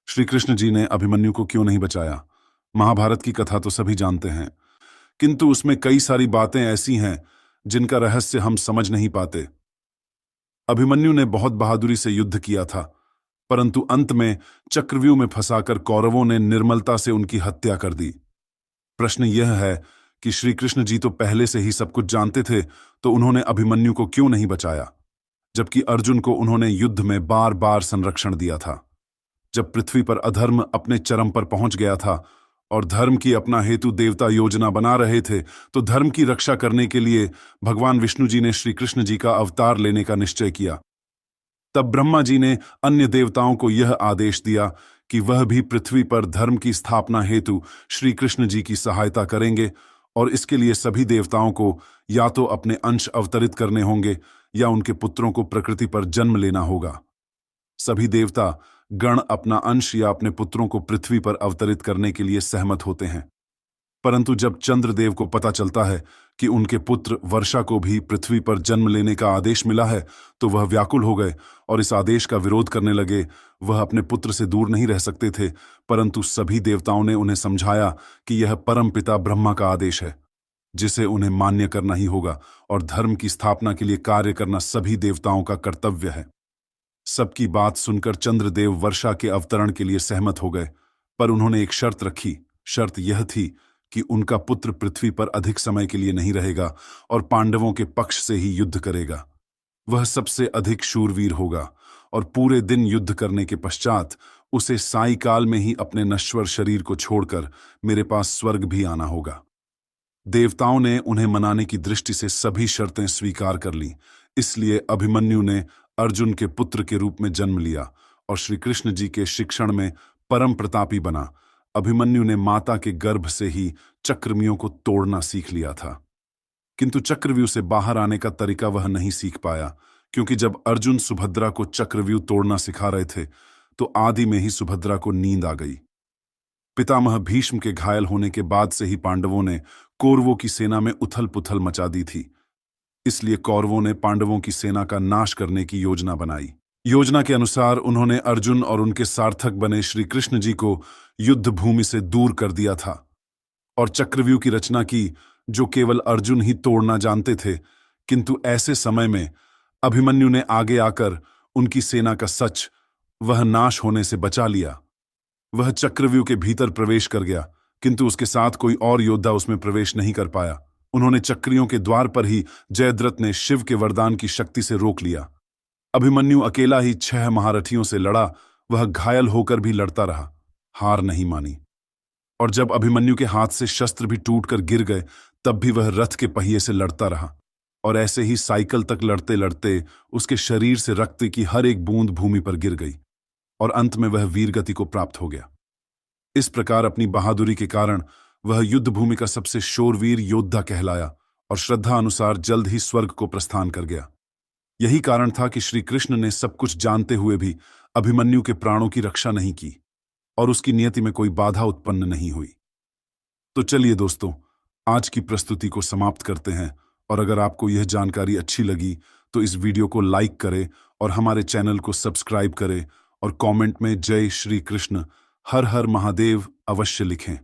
श्री कृष्ण जी ने अभिमन्यु को क्यों नहीं बचाया? महाभारत की कथा तो सभी जानते हैं, किंतु उसमें कई सारी बातें ऐसी हैं जिनका रहस्य हम समझ नहीं पाते। अभिमन्यु ने बहुत बहादुरी से युद्ध किया था, परंतु अंत में चक्रव्यूह में फंसाकर कौरवों ने निर्मलता से उनकी हत्या कर दी। प्रश्न यह है कि श्री कृष्ण जी तो पहले से ही सब कुछ जानते थे, तो उन्होंने अभिमन्यु को क्यों नहीं बचाया, जबकि अर्जुन को उन्होंने युद्ध में बार बार संरक्षण दिया था। जब पृथ्वी पर अधर्म अपने चरम पर पहुंच गया था और धर्म की अपना हेतु देवता योजना बना रहे थे, तो धर्म की रक्षा करने के लिए भगवान विष्णु जी ने श्री कृष्ण जी का अवतार लेने का निश्चय किया। तब ब्रह्मा जी ने अन्य देवताओं को यह आदेश दिया कि वह भी पृथ्वी पर धर्म की स्थापना हेतु श्री कृष्ण जी की सहायता करेंगे, और इसके लिए सभी देवताओं को या तो अपने अंश अवतरित करने होंगे या उनके पुत्रों को प्रकृति पर जन्म लेना होगा। सभी देवता गण अपना अंश या अपने पुत्रों को पृथ्वी पर अवतरित करने के लिए सहमत होते हैं, परंतु जब चंद्रदेव को पता चलता है कि उनके पुत्र वर्षा को भी पृथ्वी पर जन्म लेने का आदेश मिला है, तो वह व्याकुल हो गए और इस आदेश का विरोध करने लगे। वह अपने पुत्र से दूर नहीं रह सकते थे, परंतु सभी देवताओं ने उन्हें समझाया कि यह परम पिता ब्रह्मा का आदेश है, जिसे उन्हें मान्य करना ही होगा, और धर्म की स्थापना के लिए कार्य करना सभी देवताओं का कर्तव्य है। सबकी बात सुनकर चंद्रदेव वर्षा के अवतरण के लिए सहमत हो गए, पर उन्होंने एक शर्त रखी। शर्त यह थी कि उनका पुत्र पृथ्वी पर अधिक समय के लिए नहीं रहेगा और पांडवों के पक्ष से ही युद्ध करेगा। वह सबसे अधिक शूरवीर होगा और पूरे दिन युद्ध करने के पश्चात उसे सायंकाल में ही अपने नश्वर शरीर को छोड़कर मेरे पास स्वर्ग भी आना होगा। देवताओं ने उन्हें मनाने की दृष्टि से सभी शर्तें स्वीकार कर लीं, इसलिए अभिमन्यु ने अर्जुन के पुत्र के रूप में जन्म लिया और श्री कृष्ण जी के शिक्षण में परम प्रतापी बना। अभिमन्यु ने माता के गर्भ से ही चक्रव्यूह को तोड़ना सीख लिया था, किंतु चक्रव्यूह से बाहर आने का तरीका वह नहीं सीख पाया, क्योंकि जब अर्जुन सुभद्रा को चक्रव्यूह तोड़ना सिखा रहे थे, तो आदि में ही सुभद्रा को नींद आ गई। पितामह भीष्म के घायल होने के बाद से ही पांडवों ने कौरवों की सेना में उथल पुथल मचा दी थी, इसलिए कौरवों ने पांडवों की सेना का नाश करने की योजना बनाई। योजना के अनुसार उन्होंने अर्जुन और उनके सारथक बने श्री कृष्ण जी को युद्ध भूमि से दूर कर दिया था और चक्रव्यूह की रचना की, जो केवल अर्जुन ही तोड़ना जानते थे। किंतु ऐसे समय में अभिमन्यु ने आगे आकर उनकी सेना का सच वह नाश होने से बचा लिया। वह चक्रव्यूह के भीतर प्रवेश कर गया, किंतु उसके साथ कोई और योद्धा उसमें प्रवेश नहीं कर पाया। उन्होंने चक्रियों के द्वार पर ही जयद्रथ ने शिव के वरदान की शक्ति से रोक लिया। अभिमन्यु अकेला ही 6 महारथियों से लड़ा। वह घायल होकर भी लड़ता रहा, हार नहीं मानी, और जब अभिमन्यु के हाथ से शस्त्र भी टूटकर गिर गए, तब भी वह रथ के पहिए से लड़ता रहा, और ऐसे ही साइकिल तक लड़ते लड़ते उसके शरीर से रक्त की हर एक बूंद भूमि पर गिर गई और अंत में वह वीरगति को प्राप्त हो गया। इस प्रकार अपनी बहादुरी के कारण वह युद्ध भूमि का सबसे शूरवीर योद्धा कहलाया और श्रद्धा अनुसार जल्द ही स्वर्ग को प्रस्थान कर गया। यही कारण था कि श्री कृष्ण ने सब कुछ जानते हुए भी अभिमन्यु के प्राणों की रक्षा नहीं की और उसकी नियति में कोई बाधा उत्पन्न नहीं हुई। तो चलिए दोस्तों, आज की प्रस्तुति को समाप्त करते हैं, और अगर आपको यह जानकारी अच्छी लगी तो इस वीडियो को लाइक करें और हमारे चैनल को सब्सक्राइब करें और कमेंट में जय श्री कृष्ण, हर हर महादेव अवश्य लिखें।